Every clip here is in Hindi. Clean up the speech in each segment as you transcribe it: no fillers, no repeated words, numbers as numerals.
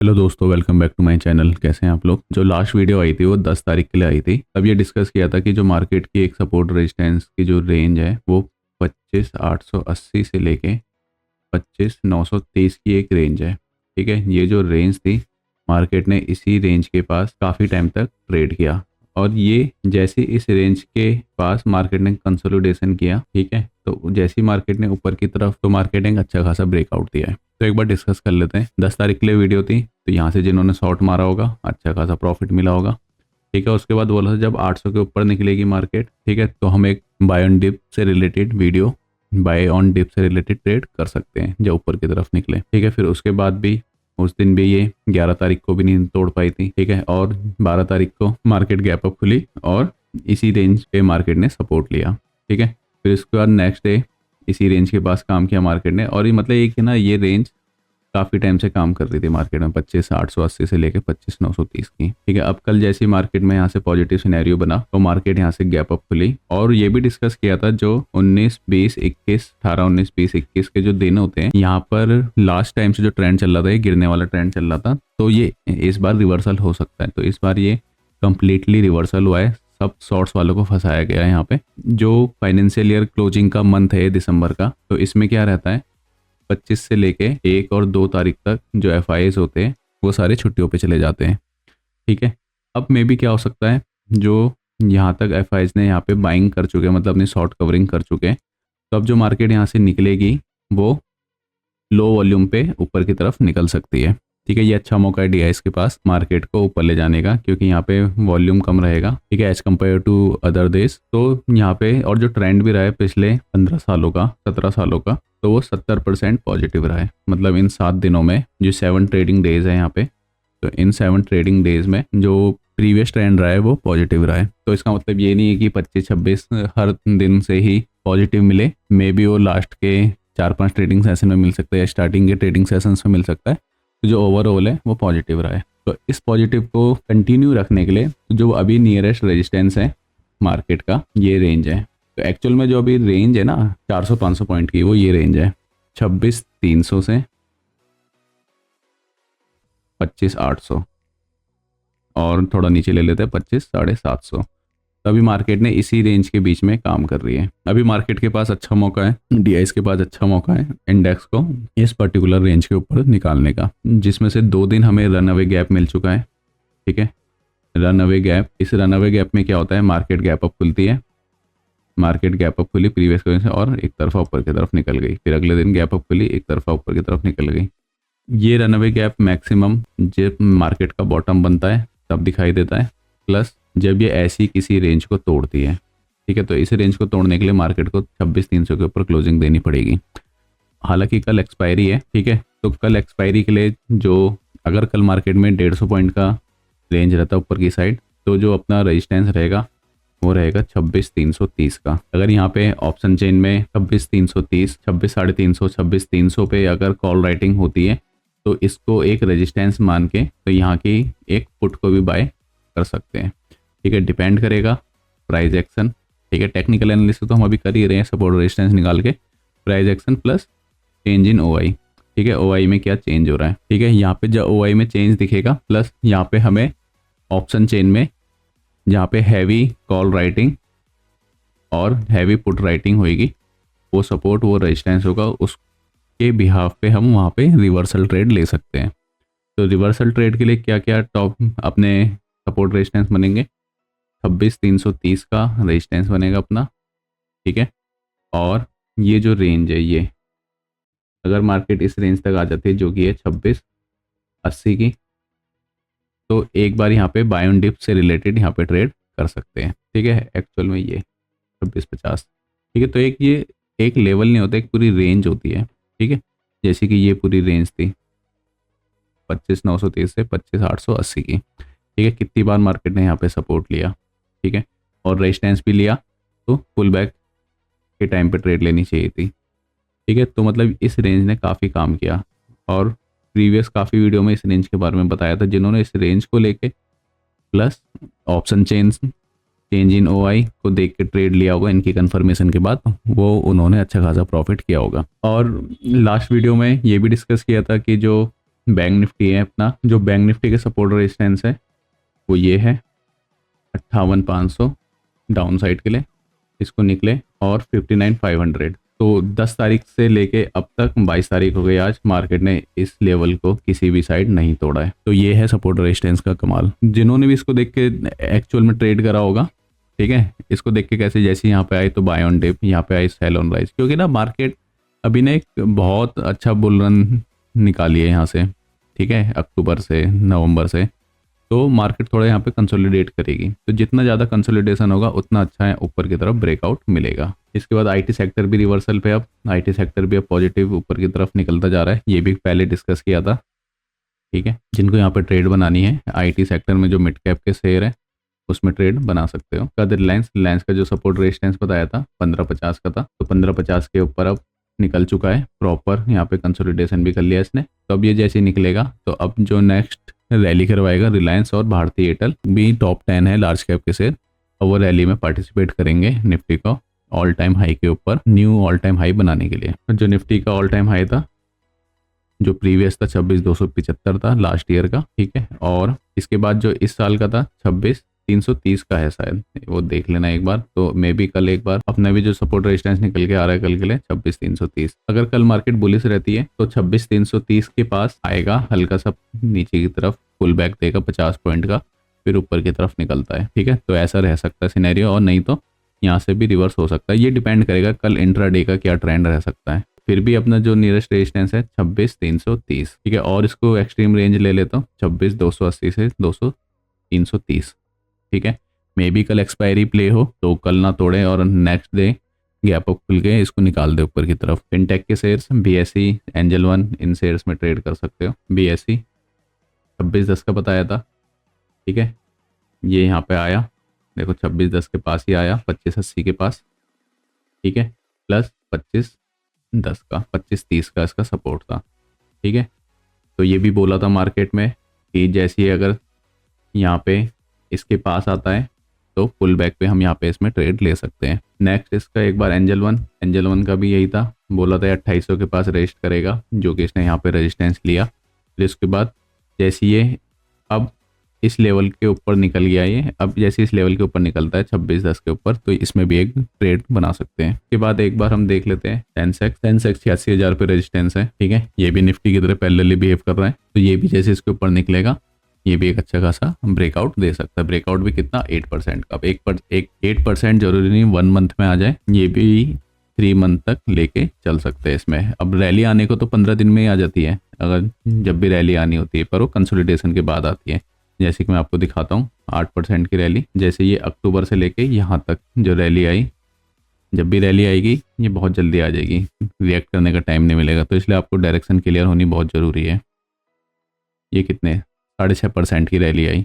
हेलो दोस्तों, welcome back to my channel. कैसे हैं आप लोग। जो लास्ट वीडियो आई थी वो 10 तारीख के लिए आई थी। तब ये डिस्कस किया था कि जो मार्केट की एक सपोर्ट रेजिस्टेंस की जो रेंज है वो 25,880 से लेके 25,930 की एक रेंज है। ठीक है, ये जो रेंज थी मार्केट ने इसी रेंज के पास काफ़ी टाइम तक ट्रेड किया और ये जैसे इस रेंज के पास मार्केट ने कंसोलिडेशन किया, ठीक है, तो जैसी मार्केट ने ऊपर की तरफ तो मार्केट ने एक अच्छा खासा ब्रेकआउट दिया है। तो एक बार डिस्कस कर लेते हैं। 10 तारीख के लिए वीडियो थी, तो यहाँ से जिन्होंने शॉर्ट मारा होगा अच्छा खासा प्रॉफिट मिला होगा। ठीक है, उसके बाद बोला था जब 800 के ऊपर निकलेगी मार्केट, ठीक है, तो हम एक बाय ऑन डिप से related video, buy on dip से रिलेटेड ट्रेड कर सकते हैं जब ऊपर की तरफ निकले। ठीक है, फिर उसके बाद भी उस दिन भी ये 11 तारीख को भी नहीं तोड़ पाई थी। ठीक है, और 12 तारीख को मार्केट गैप अप खुली और इसी रेंज पे मार्केट ने सपोर्ट लिया। ठीक है, फिर उसके बाद नेक्स्ट डे इसी रेंज के पास काम किया मार्केट ने, और ये मतलब एक है ना, ये रेंज काफ़ी टाइम से काम कर रही थी मार्केट में 25,880 से लेकर 25,930 की। ठीक है, अब कल जैसी मार्केट में यहाँ से पॉजिटिव सिनेरियो बना तो मार्केट यहाँ से गैप अप खुली। और ये भी डिस्कस किया था जो 19, 20, 21, 18, 19, 20, 21 के जो दिन होते हैं, यहाँ पर लास्ट टाइम से जो ट्रेंड चल रहा था, ये गिरने वाला ट्रेंड चल रहा था, तो ये इस बार रिवर्सल हो सकता है। तो इस बार ये कंप्लीटली रिवर्सल हुआ है। सब शॉर्ट्स वालों को फंसाया गया है यहाँ पे। जो फाइनेंशियल ईयर क्लोजिंग का मंथ है दिसंबर का, तो इसमें क्या रहता है, 25 से लेके 1 और 2 तारीख तक जो एफआईएस होते हैं वो सारे छुट्टियों पे चले जाते हैं। ठीक है, अब मे भी क्या हो सकता है, जो यहाँ तक एफआईएस ने यहाँ पे बाइंग कर चुके हैं, मतलब अपनी शॉर्ट कवरिंग कर चुके हैं, तो अब जो मार्केट यहाँ से निकलेगी वो लो वॉल्यूम पे ऊपर की तरफ निकल सकती है। ठीक है, ये अच्छा मौका है डीआईएस के पास मार्केट को ऊपर ले जाने का, क्योंकि यहाँ पे वॉल्यूम कम रहेगा। ठीक है, एज कम्पेयर टू अदर देश। तो यहाँ पे और जो ट्रेंड भी रहा है पिछले 15 सालों का, 17 सालों का, तो वो 70% पॉजिटिव रहा है। मतलब इन 7 दिनों में जो 7 ट्रेडिंग डेज है यहाँ पे, तो इन 7 ट्रेडिंग डेज में जो प्रीवियस ट्रेंड रहा है वो पॉजिटिव रहा है। तो इसका मतलब ये नहीं है कि 25-26 हर दिन से ही पॉजिटिव मिले। मे बी वो लास्ट के 4-5 ट्रेडिंग सेशन में मिल सकता है या स्टार्टिंग के ट्रेडिंग सेशंस में मिल सकता है। तो जो ओवरऑल है वो पॉजिटिव रहा है। तो इस पॉजिटिव को कंटिन्यू रखने के लिए जो अभी नियरेस्ट रेजिस्टेंस है मार्केट का, ये रेंज है। तो एक्चुअल में जो अभी रेंज है ना 400-500 पॉइंट की, वो ये रेंज है 26,300 से 25,800, और थोड़ा नीचे ले लेते हैं 25,750। तो अभी मार्केट ने इसी रेंज के बीच में काम कर रही है। अभी मार्केट के पास अच्छा मौका है, डीआईएस के पास अच्छा मौका है इंडेक्स को इस पर्टिकुलर रेंज के ऊपर निकालने का, जिसमें से 2 दिन हमें रन अवे गैप मिल चुका है। ठीक है, रन अवे गैप, इस रन अवे गैप में क्या होता है, मार्केट गैप अप खुलती है, मार्केट गैप अप खुली प्रीवियस से और एक तरफा ऊपर की तरफ निकल गई, फिर अगले दिन गैप अप खुली, एक तरफा ऊपर की तरफ निकल गई। ये रन अवे गैप मैक्सिमम जब मार्केट का बॉटम बनता है तब दिखाई देता है, प्लस जब ये ऐसी किसी रेंज को तोड़ती है। ठीक है, तो इस रेंज को तोड़ने के लिए मार्केट को 26,300 के ऊपर क्लोजिंग देनी पड़ेगी। हालांकि कल एक्सपायरी है। ठीक है, तो कल एक्सपायरी के लिए जो, अगर कल मार्केट में 150 पॉइंट का रेंज रहता है ऊपर की साइड, तो जो अपना रेजिस्टेंस रहेगा वो रहेगा 26,330 का। अगर यहाँ पे ऑप्शन चेन में 26,330, 26,350, 26,300 पे अगर कॉल राइटिंग होती है, तो इसको एक रेजिस्टेंस मान के तो यहाँ की एक पुट को भी बाय कर सकते हैं। ठीक है, डिपेंड करेगा प्राइस एक्शन। ठीक है, टेक्निकल एनालिसिस तो हम अभी कर ही रहे हैं, सपोर्ट रेजिस्टेंस निकाल के, price action plus change in OI. ठीक है, ओआई में क्या चेंज हो रहा है। ठीक है, यहाँ पे जब ओआई में चेंज दिखेगा, प्लस यहाँ पे हमें ऑप्शन चेन में जहाँ पे हैवी कॉल राइटिंग और हैवी पुट राइटिंग होगी, वो सपोर्ट, वो रेजिस्टेंस होगा, उसके बिहाफ पे हम वहाँ पे रिवर्सल ट्रेड ले सकते हैं। तो रिवर्सल ट्रेड के लिए क्या क्या टॉप अपने सपोर्ट रेजिस्टेंस बनेंगे, 26,330 का रेजिस्टेंस बनेगा अपना। ठीक है, और ये जो रेंज है, ये अगर मार्केट इस रेंज तक आ जाती है जो कि है 26,80 की, तो एक बार यहाँ पे बाय ऑन डिप से रिलेटेड यहाँ पे ट्रेड कर सकते हैं। ठीक है, एक्चुअल में ये 26,50। ठीक है, तो ये एक लेवल नहीं होता, एक पूरी रेंज होती है। ठीक है, जैसे कि ये पूरी रेंज थी 25,930 से 25,880 की। ठीक है, कितनी बार मार्केट ने यहाँ पे सपोर्ट लिया, ठीक है, और रेजिस्टेंस भी लिया, तो पुल बैक के टाइम पे ट्रेड लेनी चाहिए थी। ठीक है, तो मतलब इस रेंज ने काफ़ी काम किया, और प्रीवियस काफ़ी वीडियो में इस रेंज के बारे में बताया था। जिन्होंने इस रेंज को लेके plus option change in OI को देख के ट्रेड लिया होगा इनकी कंफर्मेशन के बाद, वो उन्होंने अच्छा खासा प्रॉफिट किया होगा। और लास्ट वीडियो में ये भी डिस्कस किया था कि जो बैंक निफ्टी है अपना, जो बैंक निफ्टी के सपोर्ट रेजिस्टेंस है वो ये है 58,500 डाउन साइड के लिए, इसको निकले, और 59,500। तो 10 तारीख से लेके अब तक 22 तारीख हो गई आज, मार्केट ने इस लेवल को किसी भी साइड नहीं तोड़ा है। तो ये है सपोर्ट रेजिस्टेंस का कमाल। जिन्होंने भी इसको देख के एक्चुअल में ट्रेड करा होगा, ठीक है, इसको देख के कैसे जैसे यहाँ पे आई तो बाय ऑन डिप, यहाँ पे आई सेल ऑन राइज, क्योंकि ना मार्केट अभी ने एक बहुत अच्छा बुल रन निकाली है यहाँ से, ठीक है, अक्टूबर से नवंबर से। तो मार्केट थोड़ा यहाँ पे कंसोलिडेट करेगी, तो जितना ज़्यादा कंसोलिडेशन होगा उतना अच्छा है, ऊपर की तरफ ब्रेकआउट मिलेगा। इसके बाद आईटी सेक्टर भी रिवर्सल पे, अब आईटी सेक्टर भी अब पॉजिटिव ऊपर की तरफ निकलता जा रहा है, ये भी पहले डिस्कस किया था, ठीक है। जिनको यहाँ पे ट्रेड बनानी है आईटी सेक्टर में, जो मिड कैप के शेयर है उसमें ट्रेड बना सकते हो। कद रिलायंस का जो सपोर्ट रेजिस्टेंस बताया था 1550 का था, तो 1550 के ऊपर अब निकल चुका है प्रॉपर, यहाँ पे कंसोलिडेशन भी कर लिया इसने। तो अब ये जैसे ही निकलेगा तो अब जो नेक्स्ट रैली करवाएगा रिलायंस और भारतीय एयरटेल भी टॉप 10 है लार्ज कैप के शेयर, और वो रैली में पार्टिसिपेट करेंगे निफ्टी को ऑल टाइम हाई के ऊपर न्यू ऑल टाइम हाई बनाने के लिए। जो निफ्टी का ऑल टाइम हाई था जो प्रीवियस था 26,275 था लास्ट ईयर का, ठीक है, और इसके बाद जो इस साल का था 26,330 का है शायद, वो देख लेना एक बार। तो मे भी कल एक बार अपना भी जो सपोर्ट रेजिस्टेंस निकल के आ रहा है कल के लिए 26,330। अगर कल मार्केट बुलिश रहती है तो 26,330 के पास आएगा, हल्का सा नीचे की तरफ पुल बैक देगा 50 पॉइंट का, फिर ऊपर की तरफ निकलता है, ठीक है। तो ऐसा रह सकता है सिनेरियो, और नहीं तो यहाँ से भी रिवर्स हो सकता है, ये डिपेंड करेगा कल इंट्राडे का क्या ट्रेंड रह सकता है। फिर भी अपना जो नियरेस्ट रेजिस्टेंस है 26,330, ठीक है, और इसको एक्सट्रीम रेंज ले लेता हूँ 26,280 से 330, ठीक है। मे बी कल एक्सपायरी प्ले हो तो कल ना तोड़े और नेक्स्ट डे गैप अप खुल के इसको निकाल दे ऊपर की तरफ। फिनटेक के शेयर्स BSE, एंजल वन, इन शेयर्स में ट्रेड कर सकते हो। BSE 2610 का बताया था, ठीक है, ये यहाँ पे आया, देखो 2610 के पास ही आया, 2580 के पास, ठीक है, प्लस 2510 का 2530 का इसका सपोर्ट था, ठीक है। तो ये भी बोला था मार्केट में कि जैसे ही अगर यहाँ पे इसके पास आता है तो पुल बैक पे हम यहाँ पे इसमें ट्रेड ले सकते हैं। नेक्स्ट इसका एक बार एंजल वन का भी यही था, बोला था 2800 के पास रेस्ट करेगा, जो कि इसने यहाँ पे रेजिस्टेंस लिया। फिर इसके बाद जैसे ये अब इस लेवल के ऊपर निकल गया, ये अब जैसे इस लेवल के ऊपर निकलता है 2610 के ऊपर, तो इसमें भी एक ट्रेड बना सकते हैं। उसके बाद एक बार हम देख लेते हैं सेंसेक्स 86,000 पे रेजिस्टेंस है, ठीक है, ये भी निफ्टी की तरह पैरेलली बिहेव कर रहा है, तो ये भी जैसे इसके ऊपर निकलेगा ये भी एक अच्छा खासा ब्रेकआउट दे सकता है। ब्रेकआउट भी कितना 8% का, अब 8% जरूरी नहीं 1 मंथ में आ जाए, ये भी 3 मंथ तक लेके चल सकते हैं इसमें। अब रैली आने को तो 15 दिन में ही आ जाती है अगर जब भी रैली आनी होती है, पर वो कंसोलिडेशन के बाद आती है। जैसे कि मैं आपको दिखाता हूँ 8% की रैली, जैसे ये अक्टूबर से लेके यहाँ तक जो रैली आई, जब भी रैली आएगी ये बहुत जल्दी आ जाएगी, रिएक्ट करने का टाइम नहीं मिलेगा, तो इसलिए आपको डायरेक्शन क्लियर होनी बहुत ज़रूरी है। ये कितने 6.5% की रैली आई,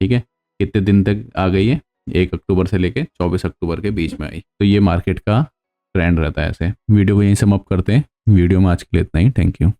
ठीक है, कितने दिन तक आ गई है, 1 अक्टूबर से लेके 24 अक्टूबर के बीच में आई। तो ये मार्केट का ट्रेंड रहता है ऐसे। वीडियो को यहीं समाप्त करते हैं, वीडियो में आज के लिए इतना ही, थैंक यू।